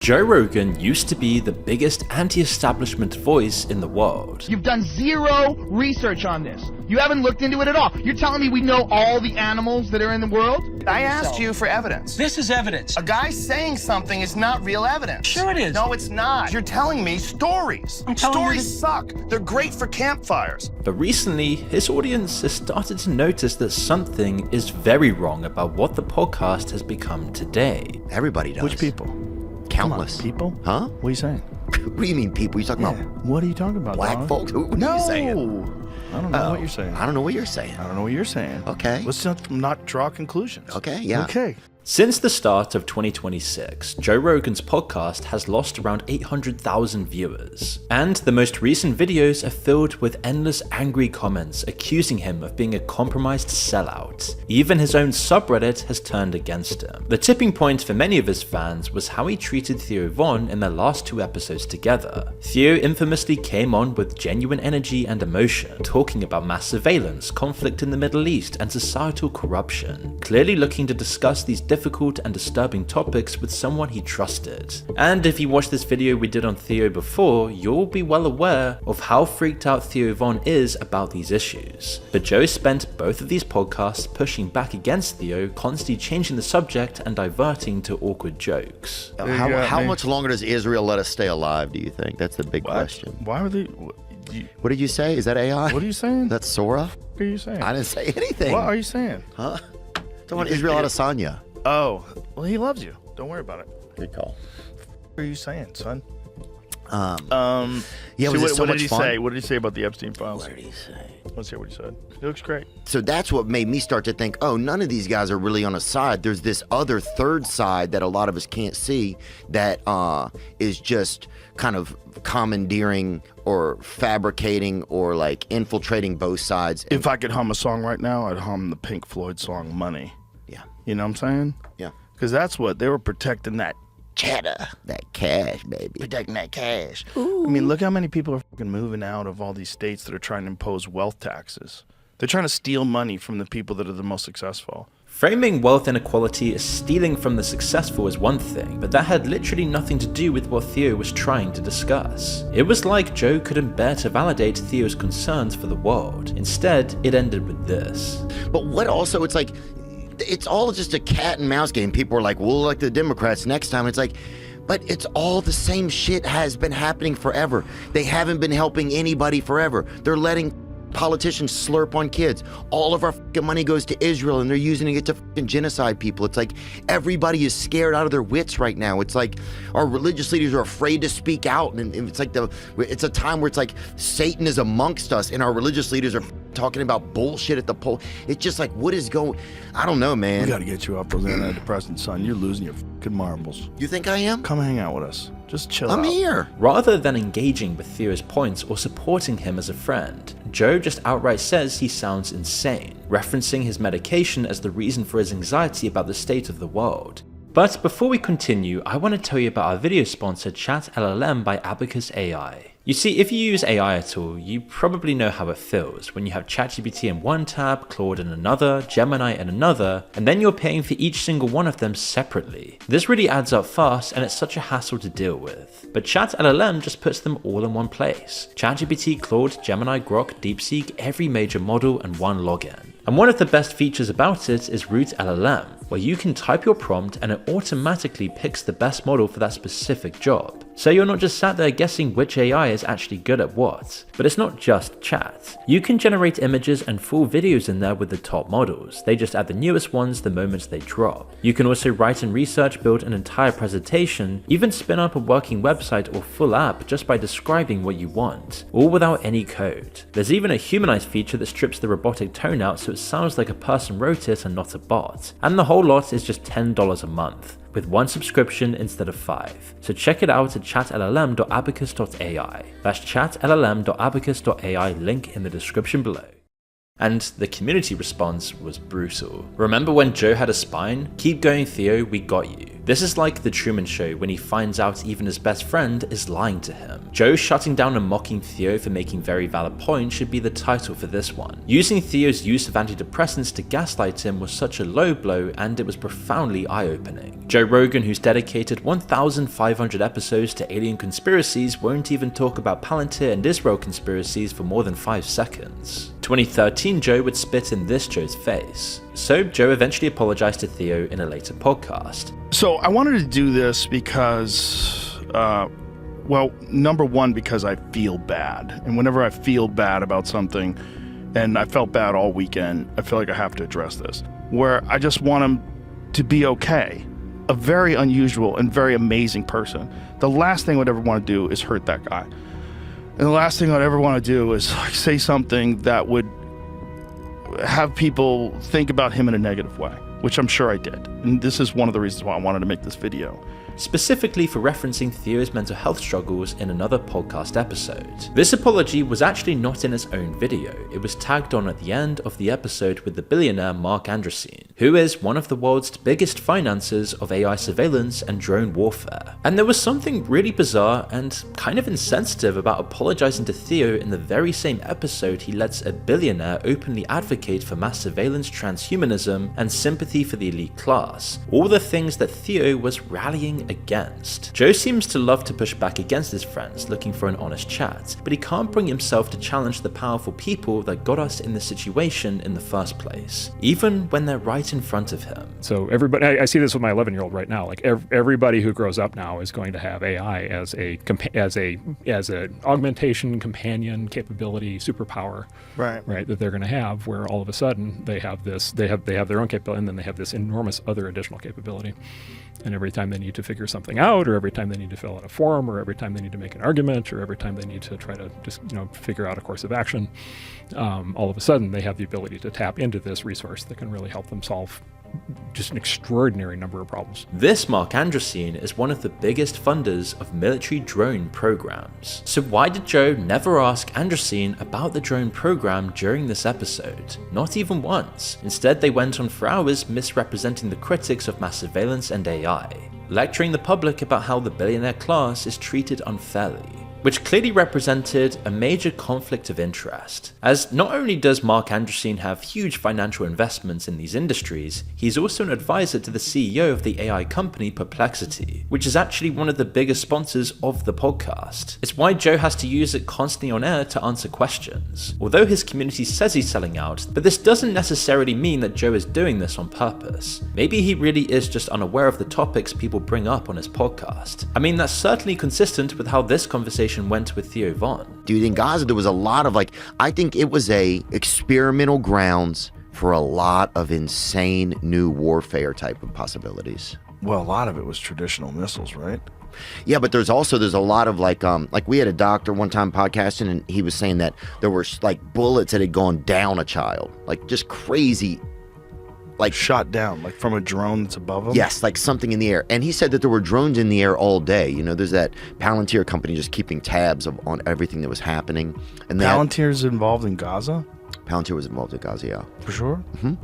Joe Rogan used to be the biggest anti-establishment voice in the world. You've done zero research on this. You haven't looked into it at all. You're telling me we know all the animals that are in the world? I asked you for evidence. This is evidence. A guy saying something is not real evidence. Sure it is. No, it's not. You're telling me stories. Stories suck. They're great for campfires. But recently, his audience has started to notice that something is very wrong about what the podcast has become today. Everybody does. Which people? Countless. People? Huh? What are you saying? What do you mean people? You talking about What are you talking about, black dog? folks? What No. are you saying? I don't know what you're saying. I don't know what you're saying. I don't know what you're saying. Okay. Let's not draw conclusions. Okay, yeah. Okay. Since the start of 2026, Joe Rogan's podcast has lost around 800,000 viewers. And the most recent videos are filled with endless angry comments accusing him of being a compromised sellout. Even his own subreddit has turned against him. The tipping point for many of his fans was how he treated Theo Von in their last 2 episodes together. Theo infamously came on with genuine energy and emotion, talking about mass surveillance, conflict in the Middle East, and societal corruption, clearly looking to discuss these difficult and disturbing topics with someone he trusted. And if you watched this video we did on Theo before, you'll be well aware of how freaked out Theo Von is about these issues. But Joe spent both of these podcasts pushing back against Theo, constantly changing the subject and diverting to awkward jokes. How much longer does Israel let us stay alive, do you think? That's the big question. Why were they... What did you say? Is that AI? What are you saying? That's Sora? What are you saying? I didn't say anything. What are you saying? Huh? Don't want Israel Adesanya. Oh, well, he loves you. Don't worry about it. Good call. What are you saying, son? Yeah, So was it so what much did he fun? say? What did he say about the Epstein files? What did he say? Let's hear what he said. He looks great. So that's what made me start to think, oh, none of these guys are really on a side. There's this other third side that a lot of us can't see that is just kind of commandeering or fabricating or like infiltrating both sides. If I could hum a song right now, I'd hum the Pink Floyd song Money. Yeah. You know what I'm saying? Yeah. Because that's what they were protecting, that Cheddar. That cash, baby. protecting that cash. I mean, look how many people are fucking moving out of all these states that are trying to impose wealth taxes. They're trying to steal money from the people that are the most successful. Framing wealth inequality as stealing from the successful is one thing, but that had literally nothing to do with what Theo was trying to discuss. It was like Joe couldn't bear to validate Theo's concerns for the world. Instead, it ended with this. But what also, it's like, it's all just a cat and mouse game. People are like, we'll elect the Democrats next time. It's like, but it's all the same shit has been happening forever. They haven't been helping anybody forever. They're letting politicians slurp on kids. All of our fucking money goes to Israel and they're using it to fucking genocide people. It's like everybody is scared out of their wits right now. It's like our religious leaders are afraid to speak out, and it's like it's a time where it's like Satan is amongst us and our religious leaders are talking about bullshit at the poll. It's just like, what is going, I don't know, man. We got to get you off those antidepressants, son. You're losing your fucking marbles. You think I am? Come hang out with us. Just chill out. I'm here. Rather than engaging with Theo's points or supporting him as a friend, Joe just outright says he sounds insane, referencing his medication as the reason for his anxiety about the state of the world. But before we continue, I want to tell you about our video sponsor Chat LLM by Abacus AI. You see, if you use AI at all, you probably know how it feels when you have ChatGPT in one tab, Claude in another, Gemini in another, and then you're paying for each single one of them separately. This really adds up fast and it's such a hassle to deal with. But Chat LLM just puts them all in one place. ChatGPT, Claude, Gemini, Grok, DeepSeek, every major model and one login. And one of the best features about it is Root LLM, where you can type your prompt and it automatically picks the best model for that specific job. So you're not just sat there guessing which AI is actually good at what. But it's not just chat. You can generate images and full videos in there with the top models. They just add the newest ones the moment they drop. You can also write and research, build an entire presentation, even spin up a working website or full app just by describing what you want, all without any code. There's even a humanized feature that strips the robotic tone out so it sounds like a person wrote it and not a bot. And the whole lot is just $10 a month, with one subscription instead of 5. So check it out at chatllm.abacus.ai. That's chatllm.abacus.ai, link in the description below. And the community response was brutal. Remember when Joe had a spine? Keep going, Theo, we got you. This is like the Truman Show when he finds out even his best friend is lying to him. Joe shutting down and mocking Theo for making very valid points should be the title for this one. Using Theo's use of antidepressants to gaslight him was such a low blow, and it was profoundly eye-opening. Joe Rogan, who's dedicated 1,500 episodes to alien conspiracies, won't even talk about Palantir and Israel conspiracies for more than 5 seconds. 2013 Joe would spit in this Joe's face. So Joe eventually apologized to Theo in a later podcast. So I wanted to do this because, well, number one, because I feel bad. And whenever I feel bad about something, and I felt bad all weekend, I feel like I have to address this, where I just want him to be okay. A very unusual and very amazing person. The last thing I would ever want to do is hurt that guy. And the last thing I'd ever want to do is like, say something that would have people think about him in a negative way, which I'm sure I did. And this is one of the reasons why I wanted to make this video. Specifically for referencing Theo's mental health struggles in another podcast episode. This apology was actually not in its own video, it was tagged on at the end of the episode with the billionaire Mark Andreessen, who is one of the world's biggest financiers of AI surveillance and drone warfare. And there was something really bizarre and kind of insensitive about apologizing to Theo in the very same episode he lets a billionaire openly advocate for mass surveillance, transhumanism, and sympathy for the elite class, all the things that Theo was rallying against. Joe seems to love to push back against his friends, looking for an honest chat, but he can't bring himself to challenge the powerful people that got us in this situation in the first place, even when they're right in front of him. So everybody, I see this with my 11-year-old right now. Like everybody who grows up now is going to have AI as a augmentation, companion, capability, superpower, right? That they're going to have. Where all of a sudden they have their own capability, and then they have this enormous other additional capability. And every time they need to figure something out, or every time they need to fill out a form, or every time they need to make an argument, or every time they need to try to just figure out a course of action, all of a sudden they have the ability to tap into this resource that can really help them solve just an extraordinary number of problems. This Mark Andreessen is one of the biggest funders of military drone programs. So why did Joe never ask Andreessen about the drone program during this episode? Not even once. Instead, they went on for hours misrepresenting the critics of mass surveillance and AI, lecturing the public about how the billionaire class is treated unfairly, which clearly represented a major conflict of interest, as not only does Mark Andreessen have huge financial investments in these industries, he's also an advisor to the CEO of the AI company Perplexity, which is actually one of the biggest sponsors of the podcast. It's why Joe has to use it constantly on air to answer questions. Although his community says he's selling out, but this doesn't necessarily mean that Joe is doing this on purpose. Maybe he really is just unaware of the topics people bring up on his podcast. I mean, that's certainly consistent with how this conversation went with Theo Von. Dude, in Gaza, there was a lot of I think it was a experimental grounds for a lot of insane new warfare type of possibilities. Well, a lot of it was traditional missiles, right? Yeah, but there's a lot of like we had a doctor one time podcasting, and he was saying that there were bullets that had gone down a child, just crazy. Shot down, from a drone that's above them? Yes, something in the air. And he said that there were drones in the air all day. There's that Palantir company just keeping tabs on everything that was happening. And Palantir's involved in Gaza? Palantir was involved in Gaza, yeah. For sure? Mm-hmm.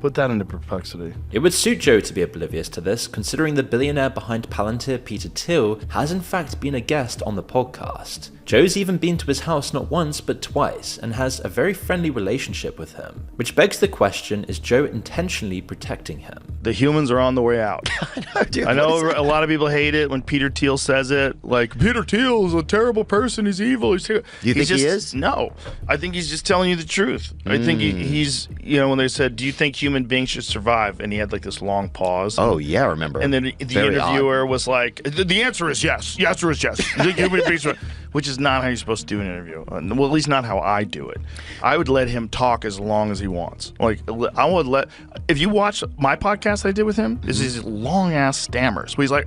Put that into perplexity. It would suit Joe to be oblivious to this, considering the billionaire behind Palantir, Peter Thiel, has in fact been a guest on the podcast. Joe's even been to his house not once but twice, and has a very friendly relationship with him. Which begs the question, is Joe intentionally protecting him? The humans are on the way out. I know a lot of people hate it when Peter Thiel says it. Peter Thiel is a terrible person, he's evil. You think he is? No. I think he's just telling you the truth. I think he's, when they said, do you think human beings should survive? And he had this long pause. Oh, yeah, I remember. And then the interviewer was like, the answer is yes. The answer is yes. You think human beings survive? Which is not how you're supposed to do an interview. Well, at least not how I do it. I would let him talk as long as he wants. If you watch my podcast I did with him, is these long ass stammers where he's like,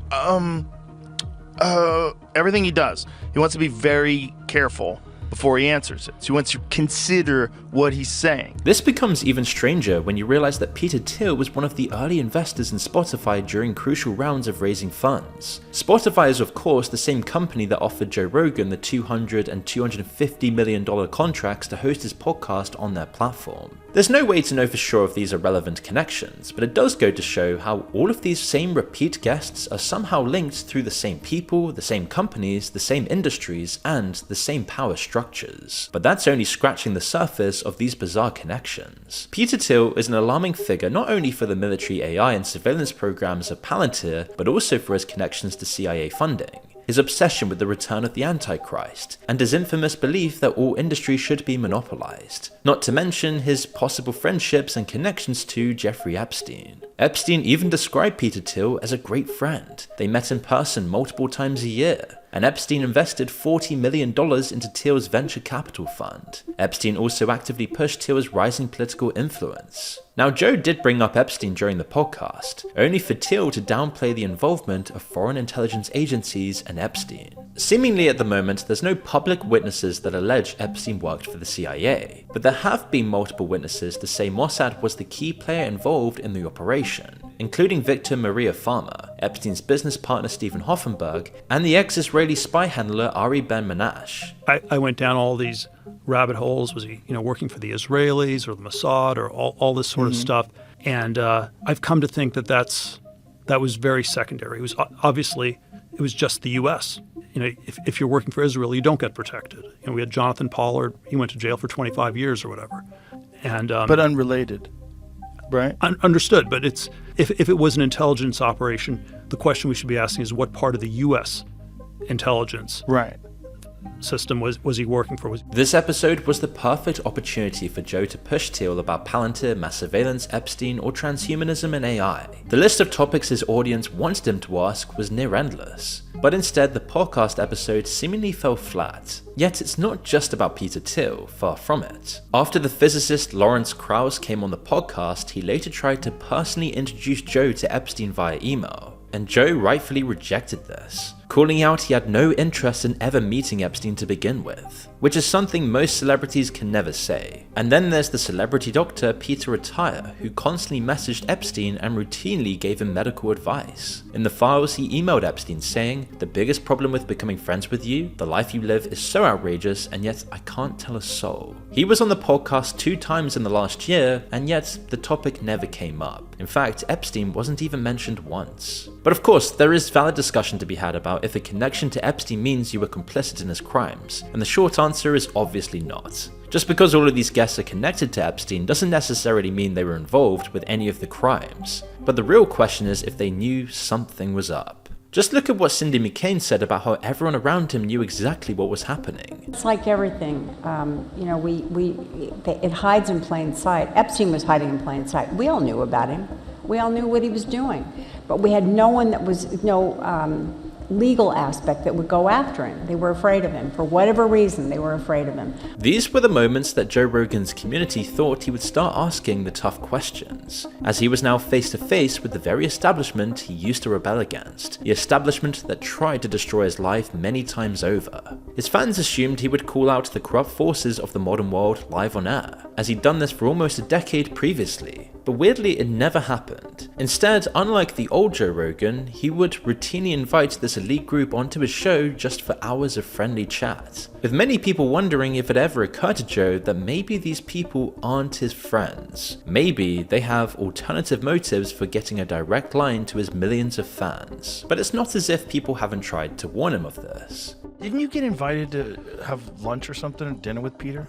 everything he does. He wants to be very careful before he answers it. So he wants to consider what he's saying. This becomes even stranger when you realize that Peter Thiel was one of the early investors in Spotify during crucial rounds of raising funds. Spotify is of course the same company that offered Joe Rogan the $200 and $250 million contracts to host his podcast on their platform. There's no way to know for sure if these are relevant connections, but it does go to show how all of these same repeat guests are somehow linked through the same people, the same companies, the same industries, and the same power structures. But that's only scratching the surface of these bizarre connections. Peter Thiel is an alarming figure not only for the military AI and surveillance programs of Palantir, but also for his connections to CIA funding, his obsession with the return of the Antichrist, and his infamous belief that all industry should be monopolized, not to mention his possible friendships and connections to Jeffrey Epstein. Epstein even described Peter Thiel as a great friend. They met in person multiple times a year, and Epstein invested $40 million into Thiel's venture capital fund. Epstein also actively pushed Thiel's rising political influence. Now, Joe did bring up Epstein during the podcast, only for Thiel to downplay the involvement of foreign intelligence agencies and Epstein. Seemingly at the moment, there's no public witnesses that allege Epstein worked for the CIA, but there have been multiple witnesses to say Mossad was the key player involved in the operation, including Victor Maria Farmer, Epstein's business partner Steven Hoffenberg, and the ex-Israeli spy handler Ari Ben-Menash. I went down all these rabbit holes. Was he, working for the Israelis or the Mossad or all this sort of stuff? And I've come to think that was very secondary. It was obviously it was just the U.S. If you're working for Israel, you don't get protected. We had Jonathan Pollard. He went to jail for 25 years or whatever. And but unrelated, right? Understood. But if it was an intelligence operation, the question we should be asking is what part of the U.S. intelligence system was he working for? This episode was the perfect opportunity for Joe to push Thiel about Palantir, mass surveillance, Epstein, or transhumanism and AI. The list of topics his audience wanted him to ask was near endless, but instead the podcast episode seemingly fell flat. Yet it's not just about Peter Thiel, far from it. After the physicist Lawrence Krauss came on the podcast, he later tried to personally introduce Joe to Epstein via email, and Joe rightfully rejected this, calling out he had no interest in ever meeting Epstein to begin with, which is something most celebrities can never say. And then there's the celebrity doctor Peter Attia, who constantly messaged Epstein and routinely gave him medical advice. In the files, he emailed Epstein saying, "The biggest problem with becoming friends with you, the life you live is so outrageous, and yet I can't tell a soul." He was on the podcast 2 times in the last year, and yet the topic never came up. In fact, Epstein wasn't even mentioned once. But of course, there is valid discussion to be had about if a connection to Epstein means you were complicit in his crimes, and the short answer is obviously not. Just because all of these guests are connected to Epstein doesn't necessarily mean they were involved with any of the crimes, but the real question is if they knew something was up. Just look at what Cindy McCain said about how everyone around him knew exactly what was happening. It's like everything, it hides in plain sight. Epstein was hiding in plain sight. We all knew about him. We all knew what he was doing, but we had no one that was, legal aspect that would go after him. They were afraid of him. For whatever reason, they were afraid of him. These were the moments that Joe Rogan's community thought he would start asking the tough questions, as he was now face to face with the very establishment he used to rebel against, the establishment that tried to destroy his life many times over. His fans assumed he would call out the corrupt forces of the modern world live on air, as he'd done this for almost a decade previously. But weirdly, it never happened. Instead, unlike the old Joe Rogan, he would routinely invite this elite group onto his show just for hours of friendly chat, with many people wondering if it ever occurred to Joe that maybe these people aren't his friends. Maybe they have alternative motives for getting a direct line to his millions of fans. But it's not as if people haven't tried to warn him of this. Didn't you get invited to have lunch or something, or dinner with Peter?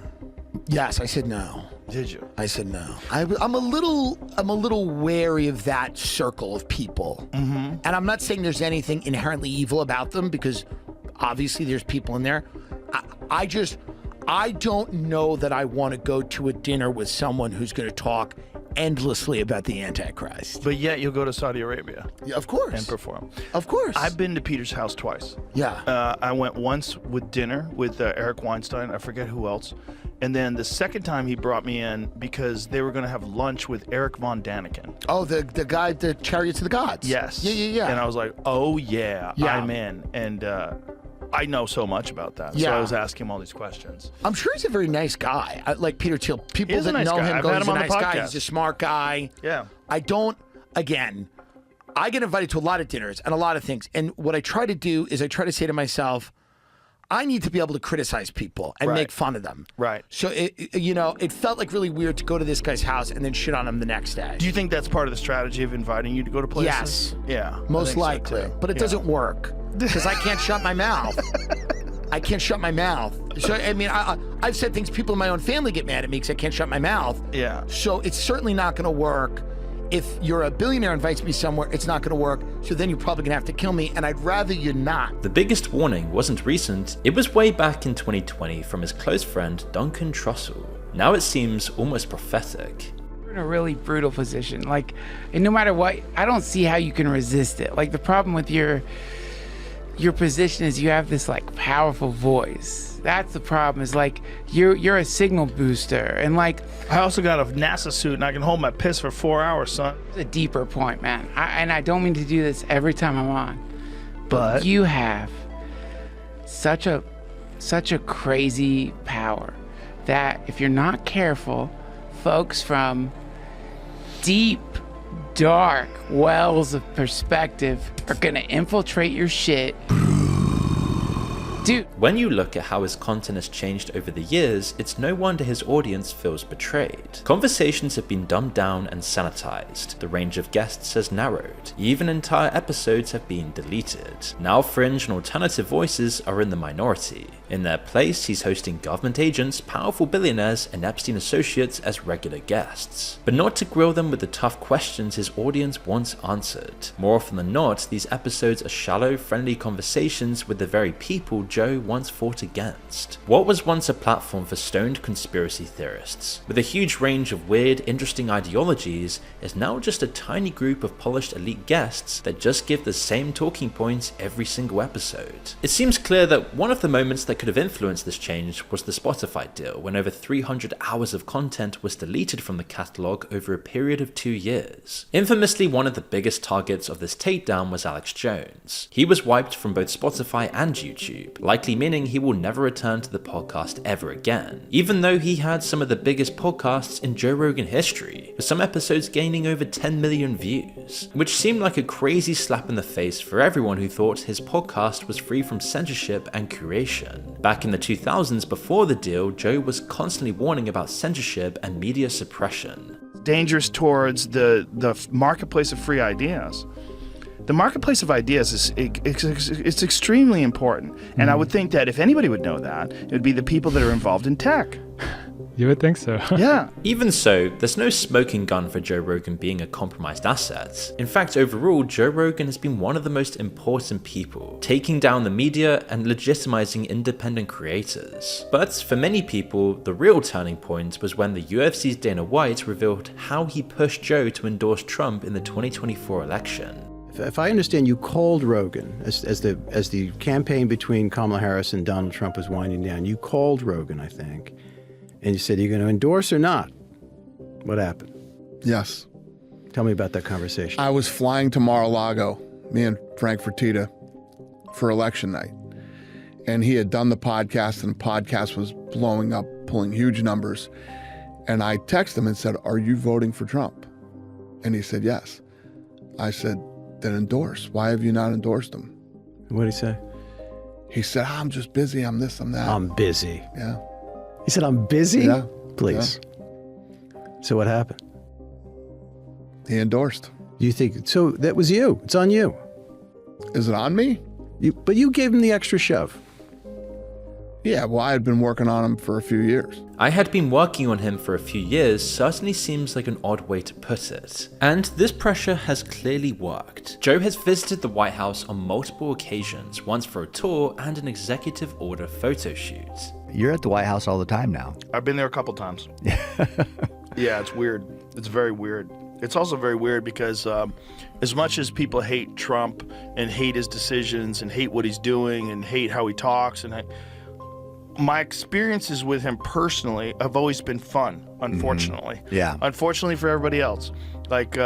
Yes, I said no. Did you? I said no. I'm a little wary of that circle of people. Mm-hmm. And I'm not saying there's anything inherently evil about them, because obviously there's people in there. I don't know that I want to go to a dinner with someone who's going to talk endlessly about the Antichrist. But yet you'll go to Saudi Arabia. Yeah, of course. And perform. Of course. I've been to Peter's house twice. Yeah. I went once with dinner with Eric Weinstein. I forget who else. And then the second time he brought me in because they were going to have lunch with Eric Von Daniken. Oh, the guy, the Chariots of the Gods. Yes. Yeah. And I was like, oh yeah, I'm in. And I know so much about that. So I was asking him all these questions. I'm sure he's a very nice guy. Like Peter Thiel. People He is a that nice know guy. him I've go, had he's him a on the nice guy. podcast. He's a smart guy. Yeah. I get invited to a lot of dinners and a lot of things. And what I try to do is I try to say to myself, I need to be able to criticize people and make fun of them. Right. So, it felt like really weird to go to this guy's house and then shit on him the next day. Do you think that's part of the strategy of inviting you to go to places? Yes. Yeah. Most likely. But it doesn't work because I can't shut my mouth. I can't shut my mouth. So, I mean, I've said things, people in my own family get mad at me because I can't shut my mouth. Yeah. So it's certainly not going to work. If you're a billionaire invites me somewhere, it's not going to work. So then you're probably going to have to kill me, and I'd rather you not. The biggest warning wasn't recent, it was way back in 2020 from his close friend Duncan Trussell. Now it seems almost prophetic. You're in a really brutal position. Like, and no matter what, I don't see how you can resist it. Like, the problem with your position is you have this like powerful voice. That's the problem, is like you're a signal booster, and like I also got a NASA suit and I can hold my piss for 4 hours, son. it's a deeper point, man. I don't mean to do this every time I'm on, but you have such a crazy power that if you're not careful, folks from deep, dark wells of perspective are gonna infiltrate your shit. Dude. When you look at how his content has changed over the years, it's no wonder his audience feels betrayed. Conversations have been dumbed down and sanitized, the range of guests has narrowed, even entire episodes have been deleted. Now fringe and alternative voices are in the minority. In their place, he's hosting government agents, powerful billionaires, and Epstein associates as regular guests. But not to grill them with the tough questions his audience wants answered. More often than not, these episodes are shallow, friendly conversations with the very people Joe once fought against. What was once a platform for stoned conspiracy theorists, with a huge range of weird, interesting ideologies, is now just a tiny group of polished elite guests that just give the same talking points every single episode. It seems clear that one of the moments that could have influenced this change was the Spotify deal, when over 300 hours of content was deleted from the catalogue over a period of 2 years. Infamously, one of the biggest targets of this takedown was Alex Jones. He was wiped from both Spotify and YouTube, likely meaning he will never return to the podcast ever again, even though he had some of the biggest podcasts in Joe Rogan history, with some episodes gaining over 10 million views, which seemed like a crazy slap in the face for everyone who thought his podcast was free from censorship and curation. Back in the 2000s, before the deal, Joe was constantly warning about censorship and media suppression. Dangerous towards the marketplace of free ideas. The marketplace of ideas it's extremely important. And I would think that if anybody would know that, it would be the people that are involved in tech. You would think so. Yeah. Even so, there's no smoking gun for Joe Rogan being a compromised asset. In fact, overall, Joe Rogan has been one of the most important people, taking down the media and legitimizing independent creators. But for many people, the real turning point was when the UFC's Dana White revealed how he pushed Joe to endorse Trump in the 2024 election. If I understand, you called Rogan as the campaign between Kamala Harris and Donald Trump was winding down. You called Rogan, I think, and you said, "Are you going to endorse or not?" What happened? Yes. Tell me about that conversation. I was flying to Mar-a-Lago, me and Frank Fertitta, for election night, and he had done the podcast, and the podcast was blowing up, pulling huge numbers. And I texted him and said, "Are you voting for Trump?" And he said, "Yes." I said, "Then endorse. Why have you not endorsed him?" What did he say? He said, "I'm just busy. I'm this, I'm that." I'm busy. Yeah. He said, "I'm busy?" Yeah. Please. Yeah. So what happened? He endorsed. Do you think, so that was you. It's on you. Is it on me? But you gave him the extra shove. Yeah, well, I had been working on him for a few years. I had been working on him for a few years certainly seems like an odd way to put it. And this pressure has clearly worked. Joe has visited the White House on multiple occasions, once for a tour and an executive order photo shoot. You're at the White House all the time now. I've been there a couple times. Yeah, it's weird. It's very weird. It's also very weird because as much as people hate Trump and hate his decisions and hate what he's doing and hate how he talks, and my experiences with him personally have always been fun, unfortunately. Yeah. Unfortunately for everybody else. Like,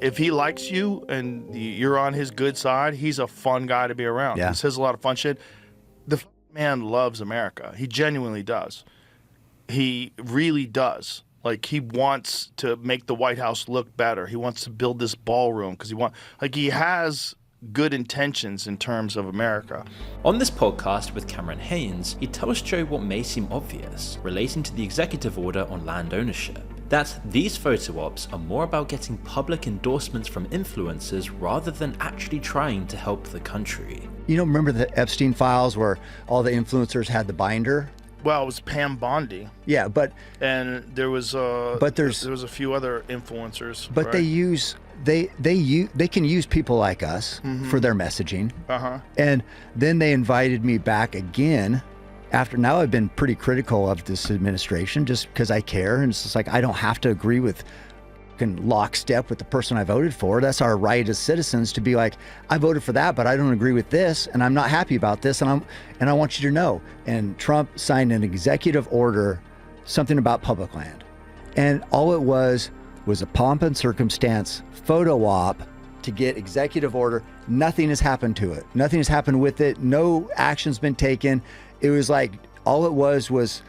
if he likes you and you're on his good side, he's a fun guy to be around. Yeah. He says a lot of fun shit. The man loves America. He genuinely does. He really does. Like, he wants to make the White House look better. He wants to build this ballroom because he has good intentions in terms of America. On this podcast with Cameron Hanes, he tells Joe what may seem obvious relating to the executive order on land ownership. That these photo ops are more about getting public endorsements from influencers rather than actually trying to help the country. You know, remember the Epstein files where all the influencers had the binder? Well, it was Pam Bondi. Yeah, but there was a few other influencers. But right? they can use people like us for their messaging. And then they invited me back again. Now I've been pretty critical of this administration just because I care, and it's just like I don't have to agree with lockstep with the person I voted for. That's our right as citizens to be like, I voted for that, but I don't agree with this, and I'm not happy about this, and I want you to know. And Trump signed an executive order, something about public land, and all it was a pomp and circumstance photo op to get executive order. Nothing has happened to it. Nothing has happened with it. No action's been taken. It was like, all it was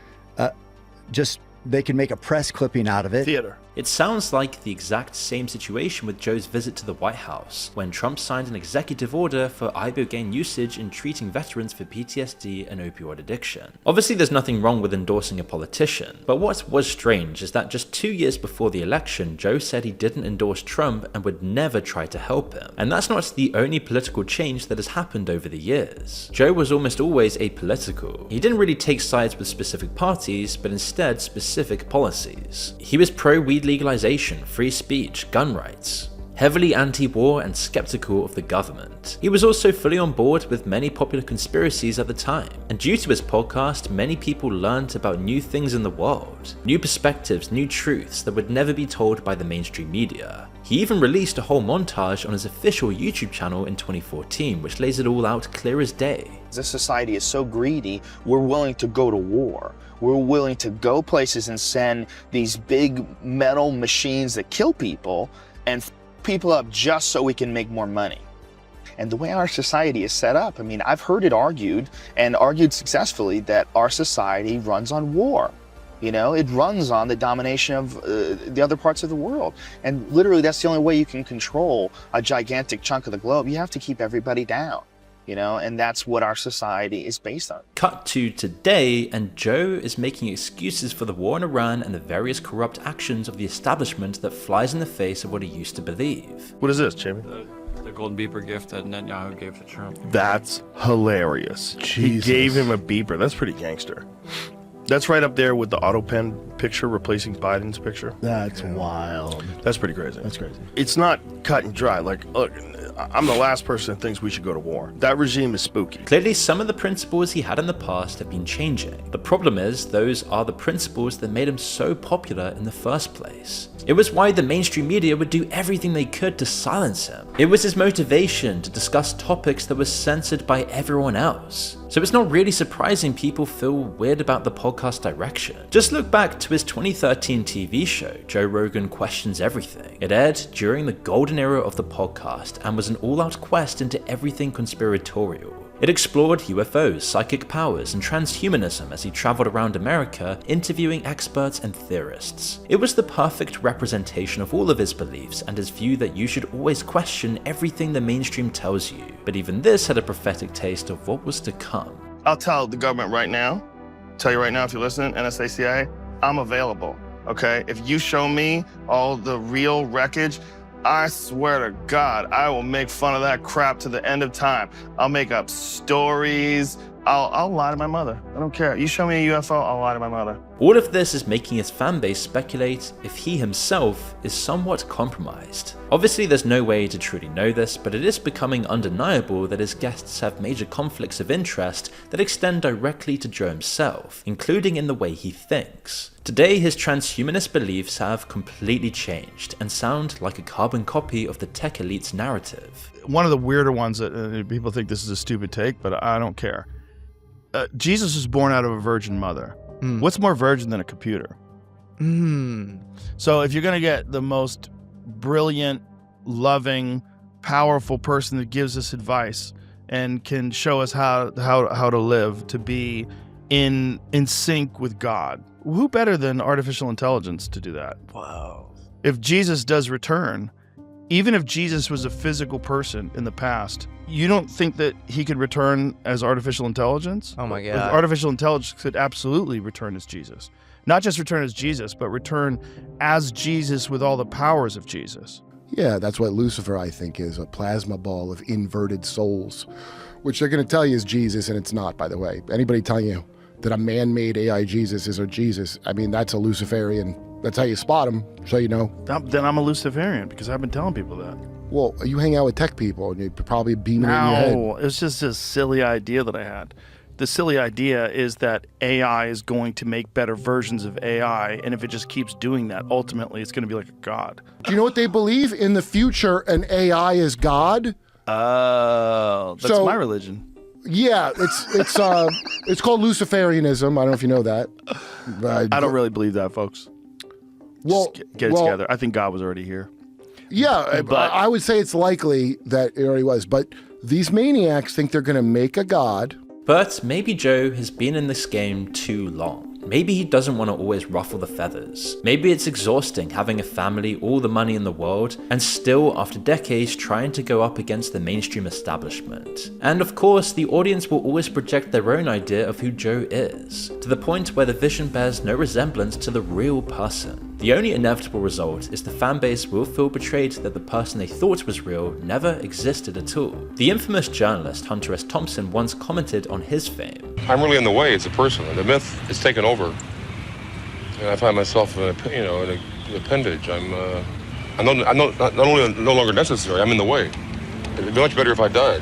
just they can make a press clipping out of it. Theater. It sounds like the exact same situation with Joe's visit to the White House, when Trump signed an executive order for ibogaine usage in treating veterans for PTSD and opioid addiction. Obviously, there's nothing wrong with endorsing a politician, but what was strange is that just 2 years before the election, Joe said he didn't endorse Trump and would never try to help him. And that's not the only political change that has happened over the years. Joe was almost always apolitical. He didn't really take sides with specific parties, but instead specific policies. He was pro-weed legalization, free speech, gun rights, heavily anti-war and skeptical of the government. He was also fully on board with many popular conspiracies at the time, and due to his podcast, many people learned about new things in the world, new perspectives, new truths that would never be told by the mainstream media. He even released a whole montage on his official YouTube channel in 2014, which lays it all out clear as day. This society is so greedy, we're willing to go to war. We're willing to go places and send these big metal machines that kill people and people up just so we can make more money. And the way our society is set up, I mean, I've heard it argued, and argued successfully, that our society runs on war. You know, it runs on the domination of the other parts of the world. And literally, that's the only way you can control a gigantic chunk of the globe. You have to keep everybody down. You know, and that's what our society is based on. Cut to today, and Joe is making excuses for the war in Iran and the various corrupt actions of the establishment that flies in the face of what he used to believe. What is this, Jimmy? The golden beeper gift that Netanyahu gave to Trump. That's hilarious. Jesus. He gave him a beeper. That's pretty gangster. That's right up there with the auto pen picture replacing Biden's picture. That's wild. That's pretty crazy. That's crazy. It's not cut and dry. Like, look, I'm the last person that thinks we should go to war. That regime is spooky. Clearly, some of the principles he had in the past have been changing. The problem is, those are the principles that made him so popular in the first place. It was why the mainstream media would do everything they could to silence him. It was his motivation to discuss topics that were censored by everyone else. So it's not really surprising people feel weird about the podcast direction. Just look back to his 2013 TV show, Joe Rogan Questions Everything. It aired during the golden era of the podcast and was an all-out quest into everything conspiratorial. It explored UFOs, psychic powers, and transhumanism as he traveled around America, interviewing experts and theorists. It was the perfect representation of all of his beliefs and his view that you should always question everything the mainstream tells you. But even this had a prophetic taste of what was to come. I'll tell the government right now, tell you right now if you're listening, NSA, CIA, I'm available, okay? If you show me all the real wreckage, I swear to God, I will make fun of that crap to the end of time. I'll make up stories. I'll lie to my mother. I don't care. You show me a UFO, I'll lie to my mother. All of this is making his fanbase speculate if he himself is somewhat compromised. Obviously, there's no way to truly know this, but it is becoming undeniable that his guests have major conflicts of interest that extend directly to Joe himself, including in the way he thinks. Today, his transhumanist beliefs have completely changed and sound like a carbon copy of the tech elite's narrative. One of the weirder ones that people think this is a stupid take, but I don't care. Jesus was born out of a virgin mother. What's more virgin than a computer? So if you're going to get the most brilliant, loving, powerful person that gives us advice and can show us how to live, to be in sync with God. Who better than artificial intelligence to do that? Wow. If Jesus does return, even if Jesus was a physical person in the past, you don't think that he could return as artificial intelligence? Oh my God. Artificial intelligence could absolutely return as Jesus. Not just return as Jesus, but return as Jesus with all the powers of Jesus. Yeah, that's what Lucifer, I think, is, a plasma ball of inverted souls, which they're going to tell you is Jesus, and it's not, by the way. Anybody telling you that a man-made AI Jesus is a Jesus, I mean, that's a Luciferian. That's how you spot them, so you know. Then I'm a Luciferian, because I've been telling people that. Well, you hang out with tech people, and you probably beam it in your head. No, it was just a silly idea that I had. The silly idea is that AI is going to make better versions of AI, and if it just keeps doing that, ultimately it's going to be like a god. Do you know what they believe? In the future, an AI is God? Oh, that's my religion. Yeah, it's called Luciferianism. I don't know if you know that. I don't really believe that, folks. Well, just get it together. I think God was already here. Yeah, but I would say it's likely that it already was. But these maniacs think they're going to make a god. But maybe Joe has been in this game too long. Maybe he doesn't want to always ruffle the feathers. Maybe it's exhausting having a family, all the money in the world, and still, after decades, trying to go up against the mainstream establishment. And of course, the audience will always project their own idea of who Joe is, to the point where the vision bears no resemblance to the real person. The only inevitable result is the fanbase will feel betrayed that the person they thought was real never existed at all. The infamous journalist Hunter S. Thompson once commented on his fame. I'm really in the way as a person, and the myth is taken over. And I find myself, in an appendage. I'm not only no longer necessary, I'm in the way. It'd be much better if I died.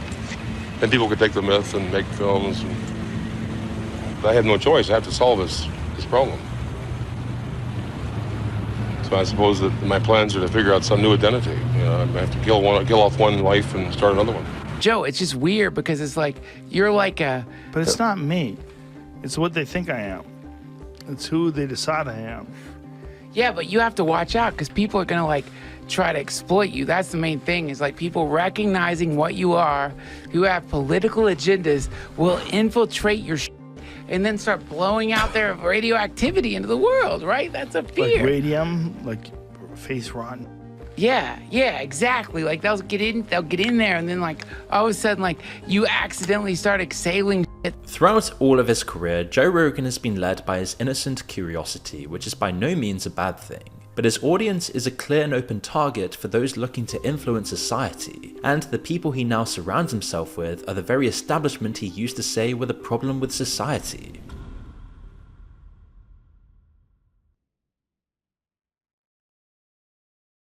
Then people could take the myth and make films. But I have no choice. I have to solve this problem. So I suppose that my plans are to figure out some new identity. I have to kill off one life and start another one. Joe, it's just weird because it's like you're like a. But it's not me. It's what they think I am. It's who they decide I am. Yeah, but you have to watch out because people are gonna like try to exploit you. That's the main thing. Is like people recognizing what you are, who have political agendas, will infiltrate your and then start blowing out their radioactivity into the world. Right? That's a fear. Like radium, like face rotten. Yeah, exactly. Like they'll get in there, and then like all of a sudden, like you accidentally start exhaling shit. Throughout all of his career, Joe Rogan has been led by his innocent curiosity, which is by no means a bad thing. But his audience is a clear and open target for those looking to influence society, and the people he now surrounds himself with are the very establishment he used to say were the problem with society.